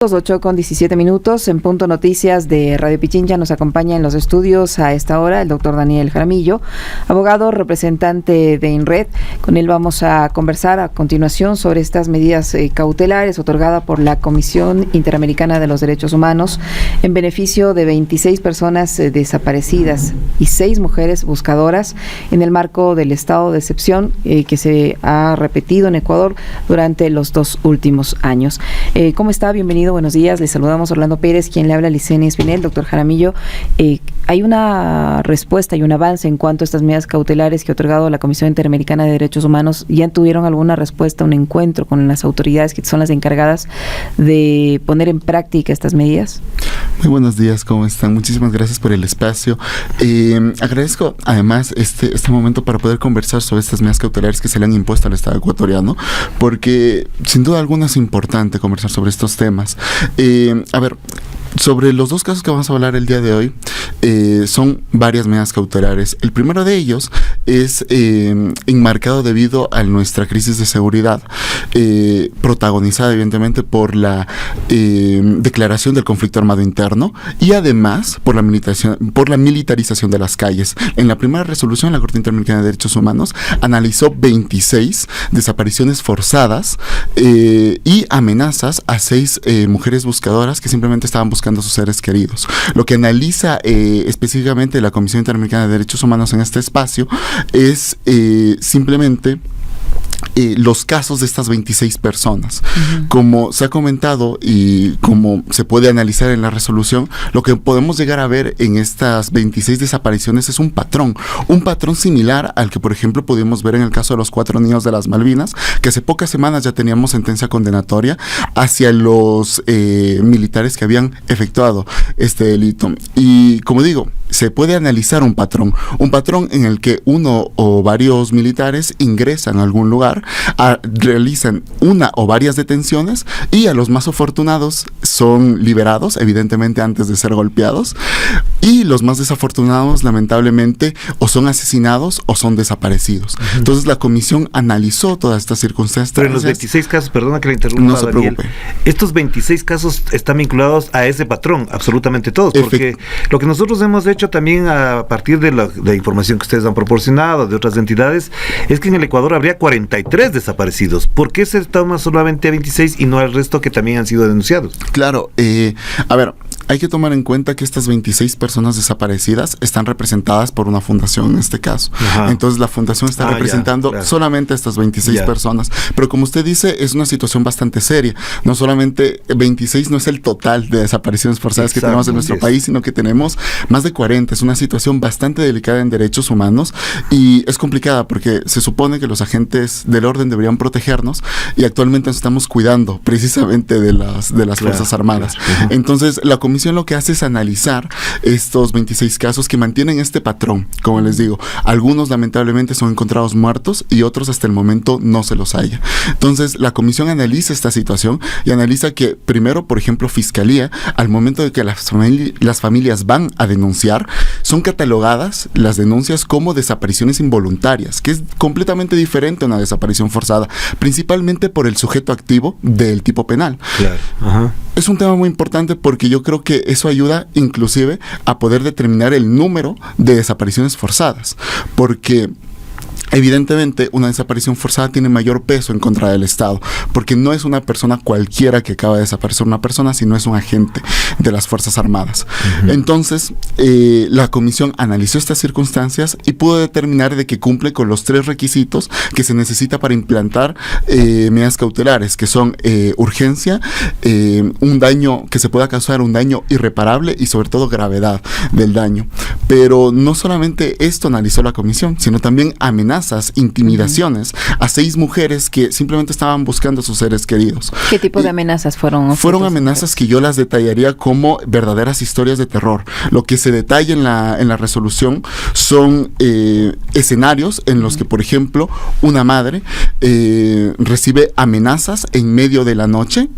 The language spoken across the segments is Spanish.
8:17 en Punto Noticias de Radio Pichincha. Nos acompaña en los estudios a esta hora el doctor Daniel Jaramillo, abogado representante de INRED. Con él vamos a conversar a continuación sobre estas medidas cautelares otorgadas por la Comisión Interamericana de los Derechos Humanos en beneficio de 26 personas desaparecidas y 6 mujeres buscadoras en el marco del estado de excepción que se ha repetido en Ecuador durante los 2 últimos años. ¿Cómo está? Bienvenido. Buenos días, les saludamos Orlando Pérez, quien le habla Licenia Espinel. Doctor Jaramillo, hay una respuesta y un avance en cuanto a estas medidas cautelares que ha otorgado la Comisión Interamericana de Derechos Humanos. ¿Ya tuvieron alguna respuesta, un encuentro con las autoridades que son las encargadas de poner en práctica estas medidas? Muy buenos días, ¿cómo están? Muchísimas gracias por el espacio. Agradezco además este momento para poder conversar sobre estas medidas cautelares que se le han impuesto al Estado ecuatoriano, porque sin duda alguna es importante conversar sobre estos temas. Sobre los 2 casos que vamos a hablar el día de hoy, son varias medidas cautelares. El primero de ellos es enmarcado debido a nuestra crisis de seguridad, protagonizada evidentemente por la declaración del conflicto armado interno y además por la militarización de las calles. En la primera resolución, la Corte Interamericana de Derechos Humanos analizó 26 desapariciones forzadas y amenazas a 6 mujeres buscadoras que simplemente estaban buscando a sus seres queridos. Lo que analiza específicamente la Comisión Interamericana de Derechos Humanos en este espacio es simplemente los casos de estas 26 personas. Uh-huh. Como se ha comentado y como se puede analizar en la resolución, lo que podemos llegar a ver en estas 26 desapariciones es un patrón similar al que, por ejemplo, pudimos ver en el caso de los 4 niños de las Malvinas, que hace pocas semanas ya teníamos sentencia condenatoria hacia los militares que habían efectuado este delito. Y como digo, se puede analizar un patrón en el que uno o varios militares ingresan a algún lugar, realizan una o varias detenciones y a los más afortunados son liberados, evidentemente antes de ser golpeados, y los más desafortunados lamentablemente o son asesinados o son desaparecidos. Uh-huh. Entonces la comisión analizó todas estas circunstancias. Pero en los 26 casos, perdona que le interrumpa, no se Daniel, preocupe. Estos 26 casos están vinculados a ese patrón, absolutamente todos, porque lo que nosotros hemos hecho también a partir de la información que ustedes han proporcionado de otras entidades, es que en el Ecuador habría 43 desaparecidos. ¿Por qué se toma solamente a 26 y no al resto que también han sido denunciados? Claro, hay que tomar en cuenta que estas 26 personas desaparecidas están representadas por una fundación en este caso. Ajá. Entonces la fundación está representando solamente a estas 26 personas. Pero como usted dice, es una situación bastante seria. No solamente 26 no es el total de desapariciones forzadas que tenemos en nuestro país, sino que tenemos más de 40. Es una situación bastante delicada en derechos humanos y es complicada porque se supone que los agentes del orden deberían protegernos y actualmente nos estamos cuidando precisamente de las Fuerzas Armadas. Claro. Entonces la comisión lo que hace es analizar estos 26 casos que mantienen este patrón. Como les digo, algunos lamentablemente son encontrados muertos y otros hasta el momento no se los halla. Entonces la comisión analiza esta situación y analiza que primero, por ejemplo, Fiscalía, al momento de que las familias van a denunciar, son catalogadas las denuncias como desapariciones involuntarias, que es completamente diferente a una desaparición forzada, principalmente por el sujeto activo del tipo penal. Claro. Ajá. Es un tema muy importante porque yo creo que eso ayuda inclusive a poder determinar el número de desapariciones forzadas, porque evidentemente una desaparición forzada tiene mayor peso en contra del Estado, porque no es una persona cualquiera que acaba de desaparecer una persona, sino es un agente de las Fuerzas Armadas. Uh-huh. Entonces, la comisión analizó estas circunstancias y pudo determinar de que cumple con los 3 requisitos que se necesita para implantar medidas cautelares, que son urgencia, un daño que se pueda causar, un daño irreparable y sobre todo gravedad del daño. Pero no solamente esto analizó la comisión, sino también amenazas, intimidaciones a 6 mujeres que simplemente estaban buscando a sus seres queridos. ¿Qué tipo de amenazas fueron? Fueron amenazas que yo las detallaría como verdaderas historias de terror. Lo que se detalla en la resolución son escenarios en los que, por ejemplo, una madre recibe amenazas en medio de la noche,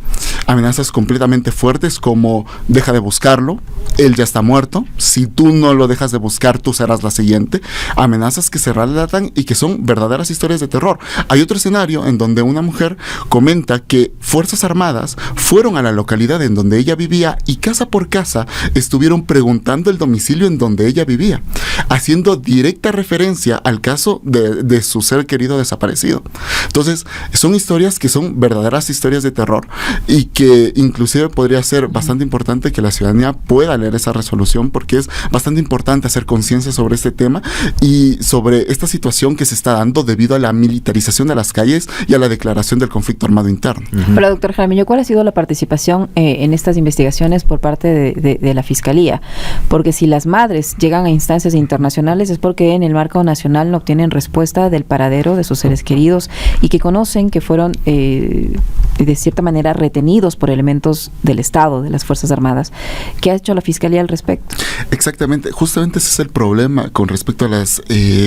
amenazas completamente fuertes como deja de buscarlo, él ya está muerto, si tú no lo dejas de buscar, tú serás la siguiente. Amenazas que se relatan y que que son verdaderas historias de terror. Hay otro escenario en donde una mujer comenta que Fuerzas Armadas fueron a la localidad en donde ella vivía y casa por casa estuvieron preguntando el domicilio en donde ella vivía, haciendo directa referencia al caso de su ser querido desaparecido. Entonces, son historias que son verdaderas historias de terror y que inclusive podría ser bastante importante que la ciudadanía pueda leer esa resolución, porque es bastante importante hacer conciencia sobre este tema y sobre esta situación que se está dando debido a la militarización de las calles y a la declaración del conflicto armado interno. Pero, doctor Jaramillo, ¿cuál ha sido la participación en estas investigaciones por parte de la Fiscalía? Porque si las madres llegan a instancias internacionales es porque en el marco nacional no obtienen respuesta del paradero de sus seres queridos y que conocen que fueron de cierta manera retenidos por elementos del Estado, de las Fuerzas Armadas. ¿Qué ha hecho la Fiscalía al respecto? Exactamente, justamente ese es el problema con respecto a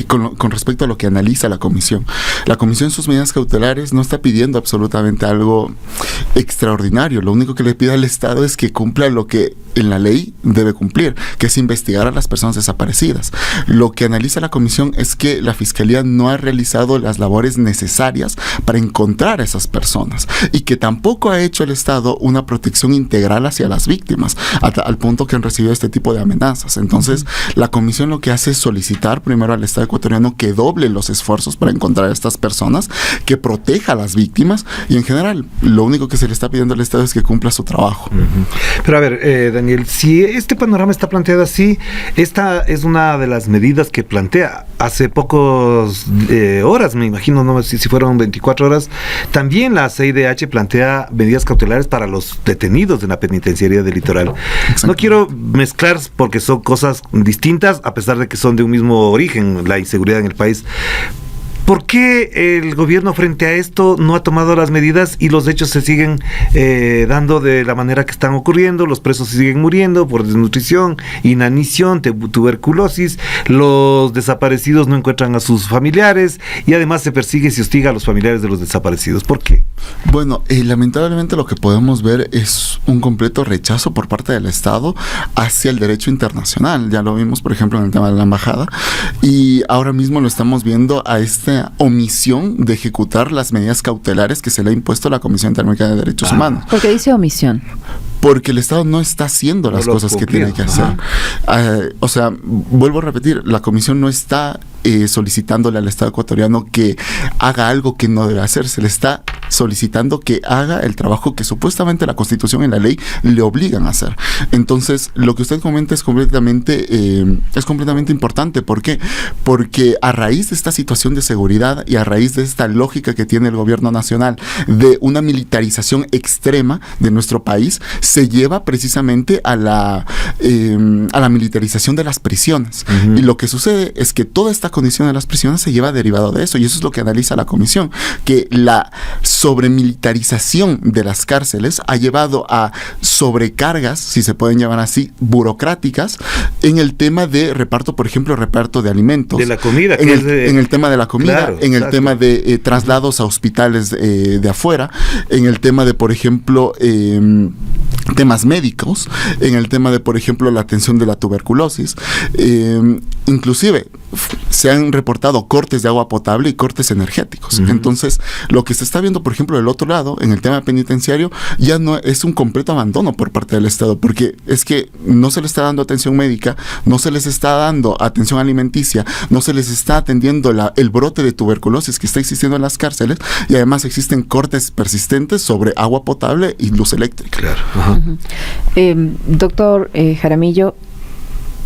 con respecto a lo que analiza la comisión. La comisión en sus medidas cautelares no está pidiendo absolutamente algo extraordinario. Lo único que le pide al Estado es que cumpla lo que en la ley debe cumplir, que es investigar a las personas desaparecidas. Lo que analiza la comisión es que la Fiscalía no ha realizado las labores necesarias para encontrar a esas personas y que tampoco ha hecho el Estado una protección integral hacia las víctimas, al punto que han recibido este tipo de amenazas. Entonces, la comisión lo que hace es solicitar primero al Estado ecuatoriano que doble los esfuerzos para encontrar a estas personas, que proteja a las víctimas y en general, lo único que se le está pidiendo al Estado es que cumpla su trabajo. Pero a ver, Daniel, si este panorama está planteado así, esta es una de las medidas que plantea hace pocas horas, me imagino, no sé si fueron 24 horas, también la CIDH plantea medidas cautelares para los detenidos de la penitenciaría del Litoral. No quiero mezclar porque son cosas distintas, a pesar de que son de un mismo origen, la inseguridad en el país. ¿Por qué el gobierno frente a esto no ha tomado las medidas y los hechos se siguen dando de la manera que están ocurriendo? Los presos se siguen muriendo por desnutrición, inanición, tuberculosis, los desaparecidos no encuentran a sus familiares y además se persigue y se hostiga a los familiares de los desaparecidos. ¿Por qué? Bueno, lamentablemente lo que podemos ver es un completo rechazo por parte del Estado hacia el derecho internacional. Ya lo vimos, por ejemplo, en el tema de la embajada y ahora mismo lo estamos viendo a esta omisión de ejecutar las medidas cautelares que se le ha impuesto a la Comisión Interamericana de Derechos Humanos. ¿Por qué dice omisión? Porque el Estado no está haciendo las cosas que tiene que hacer. O sea, vuelvo a repetir, la Comisión no está solicitándole al Estado ecuatoriano que haga algo que no debe hacer, se le está solicitando que haga el trabajo que supuestamente la Constitución y la ley le obligan a hacer. Entonces, lo que usted comenta es completamente importante. ¿Por qué? Porque a raíz de esta situación de seguridad y a raíz de esta lógica que tiene el gobierno nacional de una militarización extrema de nuestro país, se lleva precisamente a la militarización de las prisiones. Y lo que sucede es que toda esta condición de las prisiones se lleva derivado de eso, y eso es lo que analiza la comisión, que la sobremilitarización de las cárceles ha llevado a sobrecargas, si se pueden llamar así, burocráticas, en el tema de reparto, por ejemplo, reparto de alimentos. De la comida. En el tema de la comida, claro, en el tema de traslados a hospitales de afuera, en el tema de, por ejemplo, temas médicos, en el tema de, por ejemplo, la atención de la tuberculosis. Inclusive se han reportado cortes de agua potable y cortes energéticos. Entonces, lo que se está viendo, por ejemplo, del otro lado, en el tema penitenciario, ya no es un completo abandono por parte del Estado, porque es que no se les está dando atención médica, no se les está dando atención alimenticia, no se les está atendiendo el brote de tuberculosis que está existiendo en las cárceles, y además existen cortes persistentes sobre agua potable y luz eléctrica. Claro. Doctor Jaramillo,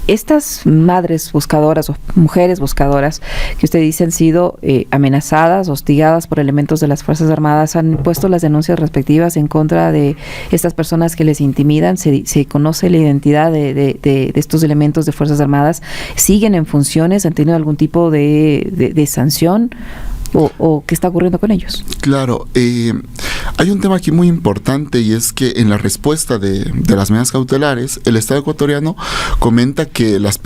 estas madres buscadoras o mujeres buscadoras que usted dice han sido amenazadas, hostigadas por elementos de las Fuerzas Armadas, han puesto las denuncias respectivas en contra de estas personas que les intimidan, se conoce la identidad de estos elementos de Fuerzas Armadas, siguen en funciones, han tenido algún tipo de sanción. ¿O qué está ocurriendo con ellos? Claro, Hay un tema aquí muy importante, y es que en la respuesta de las medidas cautelares, el Estado ecuatoriano comenta que las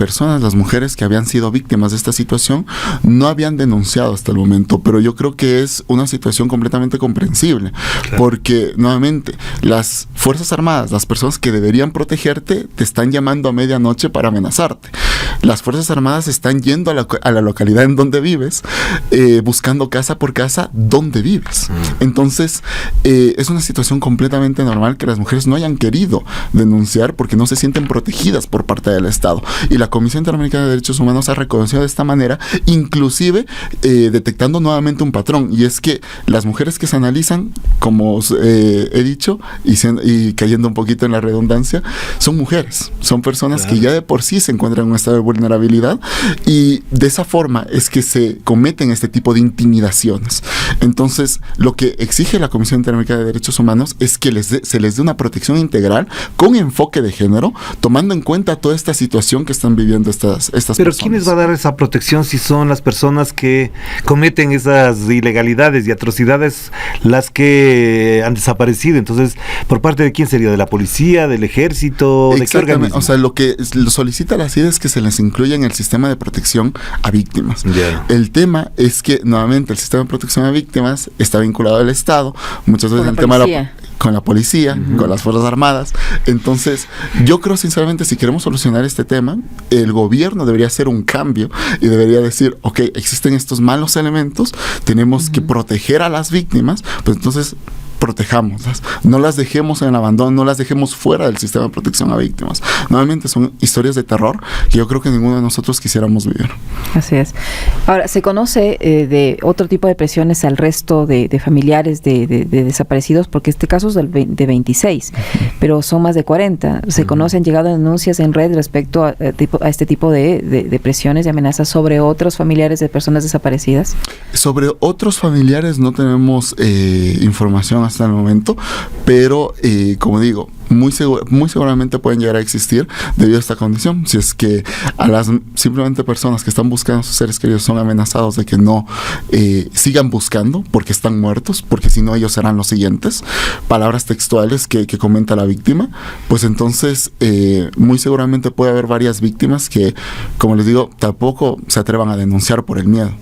mujeres que habían sido víctimas de esta situación no habían denunciado hasta el momento, pero yo creo que es una situación completamente comprensible, claro, porque nuevamente las Fuerzas Armadas, las personas que deberían protegerte, te están llamando a medianoche para amenazarte. Las Fuerzas Armadas están yendo a la localidad en donde vives, buscando casa por casa donde vives. Entonces, es una situación completamente normal que las mujeres no hayan querido denunciar porque no se sienten protegidas por parte del Estado. Y la Comisión Interamericana de Derechos Humanos ha reconocido de esta manera, inclusive detectando nuevamente un patrón, y es que las mujeres que se analizan, como he dicho, y cayendo un poquito en la redundancia, son mujeres, son personas, claro, que ya de por sí se encuentran en un estado de vulnerabilidad, y de esa forma es que se cometen este tipo de intimidaciones. Entonces, lo que exige la Comisión Interamericana de Derechos Humanos es que se les dé una protección integral con enfoque de género, tomando en cuenta toda esta situación que están viviendo estas personas. Pero ¿quiénes va a dar esa protección si son las personas que cometen esas ilegalidades y atrocidades las que han desaparecido? Entonces, ¿por parte de quién sería? ¿De la policía, del ejército? ¿De qué organismo? O sea, lo que solicita la CIDE es que se les incluya en el sistema de protección a víctimas. Yeah. El tema es que, nuevamente, el sistema de protección a víctimas está vinculado al Estado, muchas veces el tema con la policía, con las Fuerzas Armadas. Entonces, yo creo sinceramente, si queremos solucionar este tema, el gobierno debería hacer un cambio y debería decir, ok, existen estos malos elementos, tenemos que proteger a las víctimas, pues entonces protejámoslas, no las dejemos en el abandono, no las dejemos fuera del sistema de protección a víctimas. Nuevamente son historias de terror que yo creo que ninguno de nosotros quisiéramos vivir. Así es. Ahora, ¿se conoce de otro tipo de presiones al resto de familiares de desaparecidos? Porque este caso es de 26, pero son más de 40. ¿Se conocen, llegado denuncias en red respecto a este tipo de presiones y amenazas sobre otros familiares de personas desaparecidas? Sobre otros familiares no tenemos información hasta el momento, pero como digo, muy seguramente pueden llegar a existir debido a esta condición. Si es que a las simplemente personas que están buscando a sus seres queridos son amenazados de que no sigan buscando porque están muertos, porque si no ellos serán los siguientes, palabras textuales que comenta la víctima, pues entonces muy seguramente puede haber varias víctimas que, como les digo, tampoco se atrevan a denunciar por el miedo.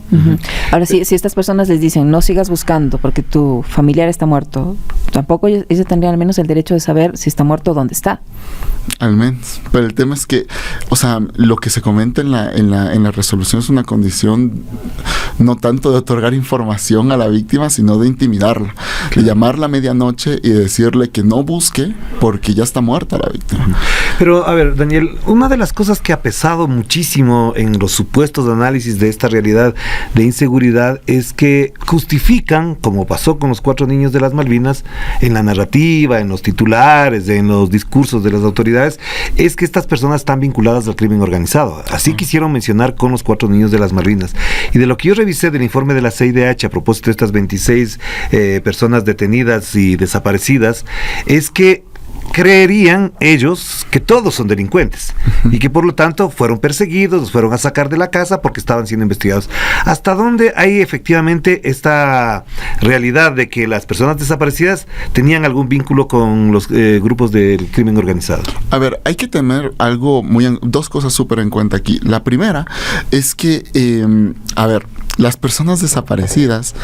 Ahora, si estas personas les dicen no sigas buscando porque tu familiar está muerto, tampoco ellos tendrían al menos el derecho de saber si está muerto, ¿dónde está? Al menos, pero el tema es que, o sea, lo que se comenta en la resolución es una condición no tanto de otorgar información a la víctima, sino de intimidarla, de llamarla a medianoche y decirle que no busque porque ya está muerta la víctima. Pero, a ver, Daniel, una de las cosas que ha pesado muchísimo en los supuestos de análisis de esta realidad de inseguridad es que justifican, como pasó con los 4 niños de las Malvinas, en la narrativa, en los titulares, en los discursos de las autoridades, es que estas personas están vinculadas al crimen organizado. Así quisieron mencionar con los 4 niños de las Malvinas. Y de lo que yo revisé del informe de la CIDH a propósito de estas 26 personas detenidas y desaparecidas, es que creerían ellos que todos son delincuentes y que por lo tanto fueron perseguidos, los fueron a sacar de la casa porque estaban siendo investigados. ¿Hasta dónde hay efectivamente esta realidad de que las personas desaparecidas tenían algún vínculo con los grupos del crimen organizado? A ver, hay que tener dos cosas súper en cuenta aquí. La primera es que, las personas desaparecidas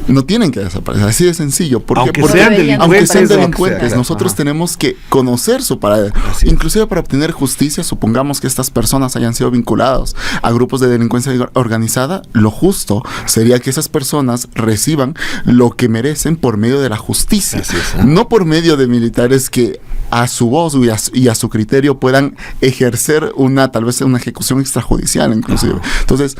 no tienen que desaparecer, así de sencillo. Porque sean delincuentes, nosotros tenemos que conocer su paradero. Inclusive para obtener justicia, supongamos que estas personas hayan sido vinculados a grupos de delincuencia organizada, lo justo sería que esas personas reciban lo que merecen por medio de la justicia, no por medio de militares que a su voz y a su criterio puedan ejercer tal vez una ejecución extrajudicial inclusive. Entonces,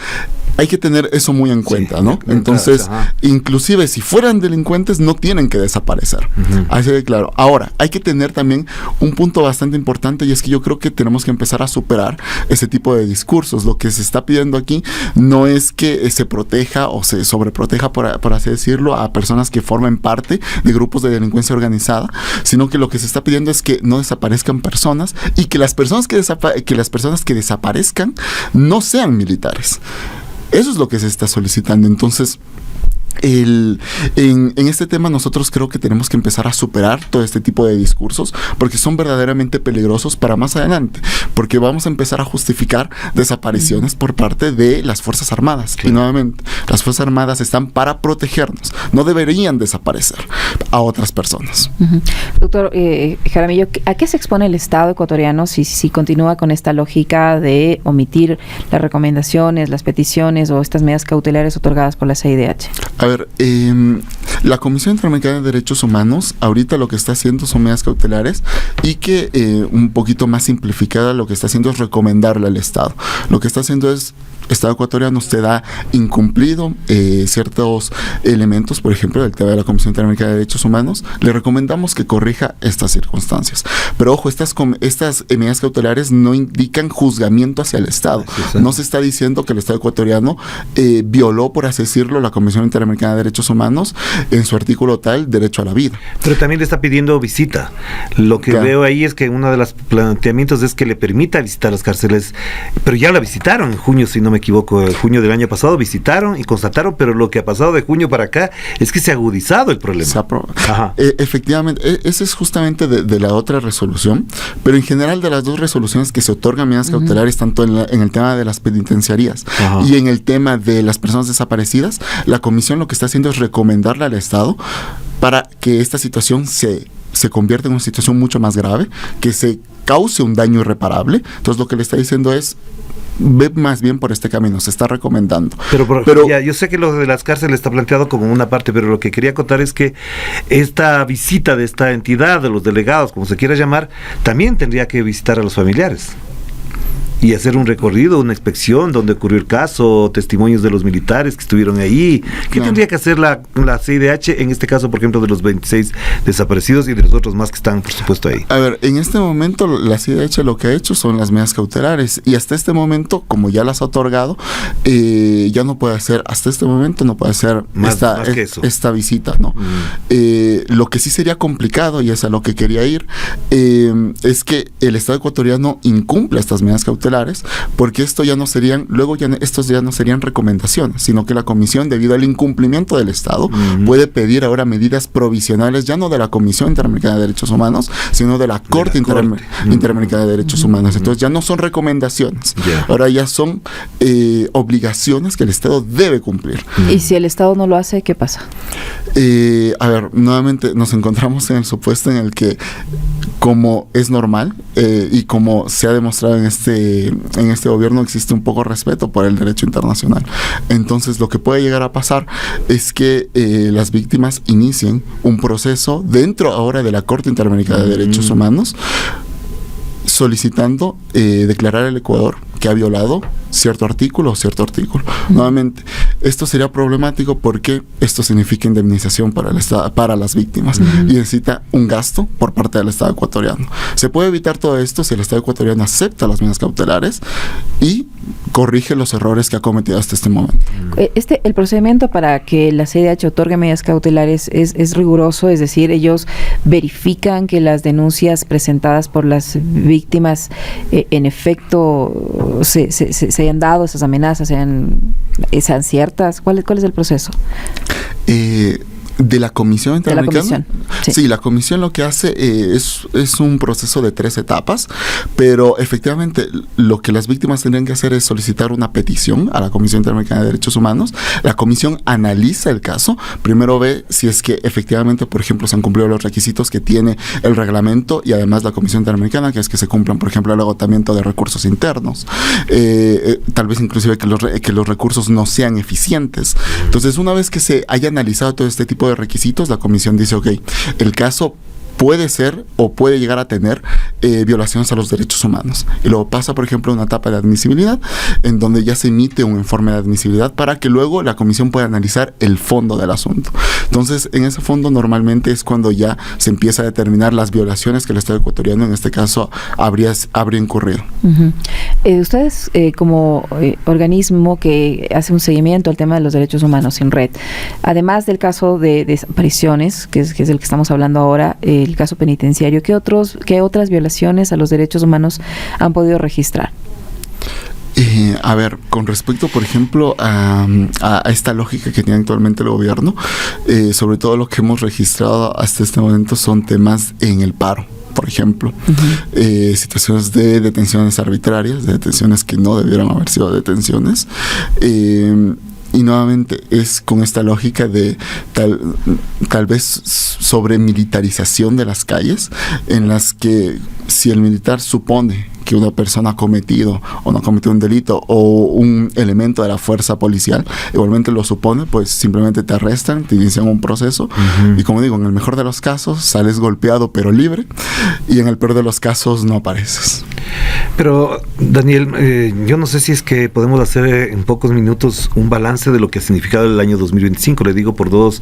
hay que tener eso muy en cuenta, ¿no? Entonces, inclusive si fueran delincuentes, no tienen que desaparecer. Así de claro. Ahora, hay que tener también un punto bastante importante, y es que yo creo que tenemos que empezar a superar ese tipo de discursos. Lo que se está pidiendo aquí no es que se proteja o se sobreproteja, por así decirlo, a personas que formen parte de grupos de delincuencia organizada, sino que lo que se está pidiendo es que no desaparezcan personas y que las personas que desaparezcan no sean militares. Eso es lo que se está solicitando. Entonces, En este tema nosotros creo que tenemos que empezar a superar todo este tipo de discursos porque son verdaderamente peligrosos para más adelante, porque vamos a empezar a justificar desapariciones por parte de las Fuerzas Armadas. Sí. Y nuevamente, las Fuerzas Armadas están para protegernos, no deberían desaparecer a otras personas. Doctor Jaramillo, ¿a qué se expone el Estado ecuatoriano si continúa con esta lógica de omitir las recomendaciones, las peticiones o estas medidas cautelares otorgadas por la CIDH? A ver, la Comisión Interamericana de Derechos Humanos ahorita lo que está haciendo son medidas cautelares y que un poquito más simplificada lo que está haciendo es recomendarle al Estado. Lo que está haciendo es, Estado ecuatoriano, usted ha incumplido ciertos elementos, por ejemplo, del tema de la Comisión Interamericana de Derechos Humanos, le recomendamos que corrija estas circunstancias. Pero ojo, estas medidas cautelares no indican juzgamiento hacia el Estado. No se está diciendo que el Estado ecuatoriano violó, por así decirlo, la Comisión Interamericana de Derechos Humanos en su artículo tal, derecho a la vida. Pero también le está pidiendo visita. Lo que veo ahí es que uno de los planteamientos es que le permita visitar las cárceles, pero ya la visitaron en junio, si no me equivoco, en junio del año pasado visitaron y constataron, pero lo que ha pasado de junio para acá es que se ha agudizado el problema. Efectivamente, ese es justamente de la otra resolución, pero en general de las dos resoluciones que se otorgan medidas cautelares, tanto en el tema de las penitenciarías y en el tema de las personas desaparecidas, la comisión lo que está haciendo es recomendarle al Estado para que esta situación se convierta en una situación mucho más grave, que se cause un daño irreparable. Entonces lo que le está diciendo es, ve más bien por este camino, se está recomendando. Pero ya, yo sé que lo de las cárceles está planteado como una parte, pero lo que quería contar es que esta visita de esta entidad, de los delegados, como se quiera llamar, también tendría que visitar a los familiares y hacer un recorrido, una inspección donde ocurrió el caso, testimonios de los militares que estuvieron ahí. ¿Qué tendría que hacer la CIDH en este caso, por ejemplo, de los 26 desaparecidos y de los otros más que están, por supuesto, ahí? A ver, en este momento la CIDH lo que ha hecho son las medidas cautelares y hasta este momento, como ya las ha otorgado, ya no puede hacer, hasta este momento no puede hacer esta visita, ¿no? Lo que sí sería complicado, y es a lo que quería ir, es que el Estado ecuatoriano incumple estas medidas cautelares, porque estos ya no serían recomendaciones, sino que la comisión, debido al incumplimiento del Estado, puede pedir ahora medidas provisionales, ya no de la Comisión Interamericana de Derechos Humanos, sino de la Corte Interamericana de Derechos Humanos. Entonces ya no son recomendaciones, ahora ya son obligaciones que el Estado debe cumplir. ¿Y si el Estado no lo hace, qué pasa? A ver, nuevamente nos encontramos en el supuesto en el que, como es normal y como se ha demostrado en este gobierno, existe un poco respeto por el derecho internacional. Entonces lo que puede llegar a pasar es que las víctimas inicien un proceso dentro ahora de la Corte Interamericana de Derechos Humanos, solicitando declarar al Ecuador que ha violado cierto artículo. Nuevamente, esto sería problemático porque esto significa indemnización para el Estado, para las víctimas, y necesita un gasto por parte del Estado ecuatoriano. Se puede evitar todo esto si el Estado ecuatoriano acepta las medidas cautelares y corrige los errores que ha cometido hasta este momento. El procedimiento para que la CIDH otorgue medidas cautelares es riguroso, es decir, ellos verifican que las denuncias presentadas por las víctimas en efecto se hayan dado, esas amenazas sean ciertas. ¿Cuál es el proceso? De la Comisión Interamericana. Sí, la Comisión lo que hace es un proceso de 3 etapas, pero efectivamente lo que las víctimas tendrían que hacer es solicitar una petición a la Comisión Interamericana de Derechos Humanos. La Comisión analiza el caso, primero ve si es que efectivamente, por ejemplo, se han cumplido los requisitos que tiene el reglamento y además la Comisión Interamericana, que es que se cumplan, por ejemplo, el agotamiento de recursos internos, tal vez inclusive que los recursos no sean eficientes. Entonces, una vez que se haya analizado todo este tipo de requisitos, la comisión dice, ok, el caso puede ser o puede llegar a tener violaciones a los derechos humanos. Y luego pasa, por ejemplo, a una etapa de admisibilidad, en donde ya se emite un informe de admisibilidad para que luego la comisión pueda analizar el fondo del asunto. Entonces, en ese fondo normalmente es cuando ya se empieza a determinar las violaciones que el Estado ecuatoriano, en este caso, habría incurrido. Ustedes, como organismo que hace un seguimiento al tema de los derechos humanos, INRED, además del caso de desapariciones, que es el que estamos hablando ahora, el caso penitenciario, ¿qué otras violaciones a los derechos humanos han podido registrar? A ver, con respecto, por ejemplo, a esta lógica que tiene actualmente el gobierno, sobre todo lo que hemos registrado hasta este momento son temas en el paro. Por ejemplo, situaciones de detenciones arbitrarias, de detenciones que no debieran haber sido detenciones. Y nuevamente es con esta lógica de tal vez sobre militarización de las calles, en las que si el militar supone que una persona ha cometido o no ha cometido un delito o un elemento de la fuerza policial, igualmente lo supone, pues simplemente te arrestan, te inician un proceso y, como digo, en el mejor de los casos sales golpeado pero libre, y en el peor de los casos no apareces. Pero, Daniel, yo no sé si es que podemos hacer en pocos minutos un balance de lo que ha significado el año 2025. Le digo por dos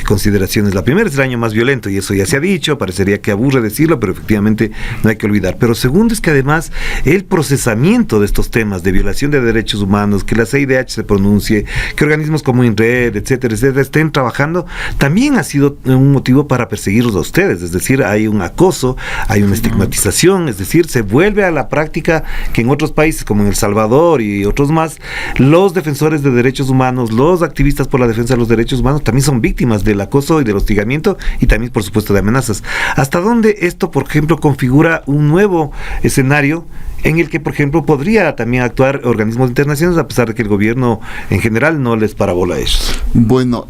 consideraciones. La primera es el año más violento, y eso ya se ha dicho, parecería que aburre decirlo, pero efectivamente no hay que olvidar. Pero segundo es que además el procesamiento de estos temas de violación de derechos humanos, que la CIDH se pronuncie, que organismos como INRED, etcétera, etcétera, estén trabajando, también ha sido un motivo para perseguirlos a ustedes. Es decir, hay un acoso, hay una estigmatización, es decir, se vuelve a la práctica que en otros países como en El Salvador y otros más, los defensores de derechos humanos, los activistas por la defensa de los derechos humanos también son víctimas del acoso y del hostigamiento, y también, por supuesto, de amenazas. ¿Hasta dónde esto, por ejemplo, configura un nuevo escenario en el que, por ejemplo, podría también actuar organismos internacionales, a pesar de que el gobierno en general no les parabola a ellos? Bueno,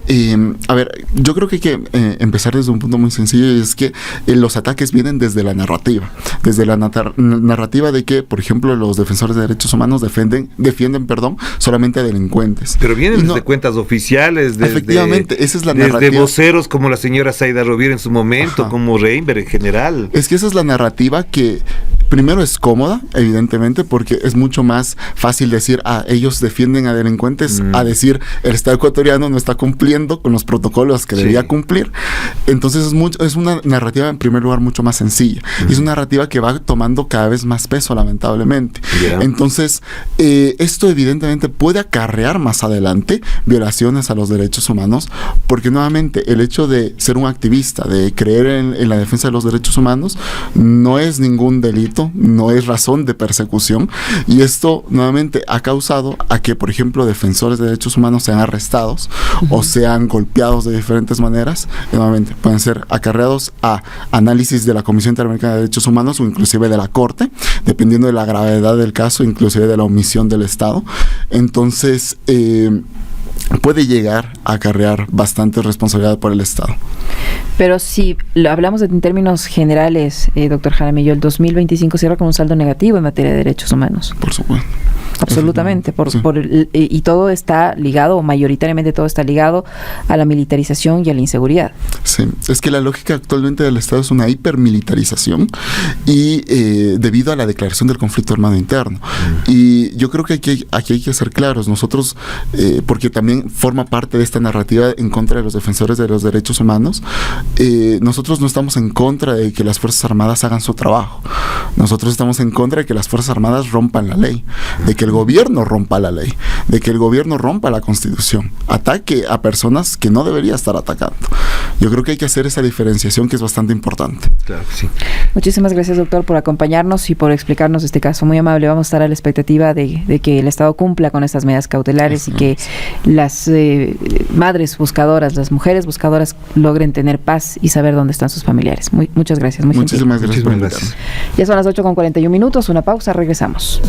a ver, yo creo que hay que empezar desde un punto muy sencillo, y es que los ataques vienen desde la narrativa de que, por ejemplo, los defensores de derechos humanos defienden, solamente a delincuentes. Pero vienen desde cuentas oficiales, efectivamente, esa es la narrativa. Desde voceros como la señora Zaida Rovira en su momento, como Reinberg en general. Es que esa es la narrativa que primero es cómoda, evidentemente, porque es mucho más fácil decir, ellos defienden a delincuentes, a decir, el Estado ecuatoriano no está cumpliendo con los protocolos que debería cumplir. Entonces es una narrativa, en primer lugar, mucho más sencilla. Y es una narrativa que va tomando cada vez más peso, lamentablemente. Entonces, esto evidentemente puede acarrear más adelante violaciones a los derechos humanos, porque nuevamente el hecho de ser un activista, de creer en la defensa de los derechos humanos, no es ningún delito, no es razón de persecución, y esto nuevamente ha causado a que, por ejemplo, defensores de derechos humanos sean arrestados o sean golpeados de diferentes maneras. Y nuevamente pueden ser acarreados a análisis de la Comisión Interamericana de Derechos Humanos o inclusive de la Corte, dependiendo de la gravedad del caso, inclusive de la omisión del Estado. Entonces puede llegar a acarrear bastante responsabilidad por el Estado. Pero si hablamos en términos generales, doctor Jaramillo, el 2025 cierra con un saldo negativo en materia de derechos humanos. Por supuesto. Absolutamente, y todo está ligado, o mayoritariamente todo está ligado a la militarización y a la inseguridad. Sí, es que la lógica actualmente del Estado es una hipermilitarización, y debido a la declaración del conflicto armado interno. Y yo creo que aquí hay que ser claros, nosotros, porque también forma parte de esta narrativa en contra de los defensores de los derechos humanos, nosotros no estamos en contra de que las Fuerzas Armadas hagan su trabajo. Nosotros estamos en contra de que las Fuerzas Armadas rompan la ley, de que el gobierno rompa la ley, de que el gobierno rompa la Constitución, ataque a personas que no debería estar atacando. Yo creo que hay que hacer esa diferenciación, que es bastante importante. Claro que sí. Muchísimas gracias, doctor, por acompañarnos y por explicarnos este caso. Muy amable. Vamos a estar a la expectativa de que el Estado cumpla con estas medidas cautelares y que las madres buscadoras, las mujeres buscadoras logren tener paz y saber dónde están sus familiares. Muchas gracias. Muchísimas gracias. Ya son las 8:41, una pausa, regresamos.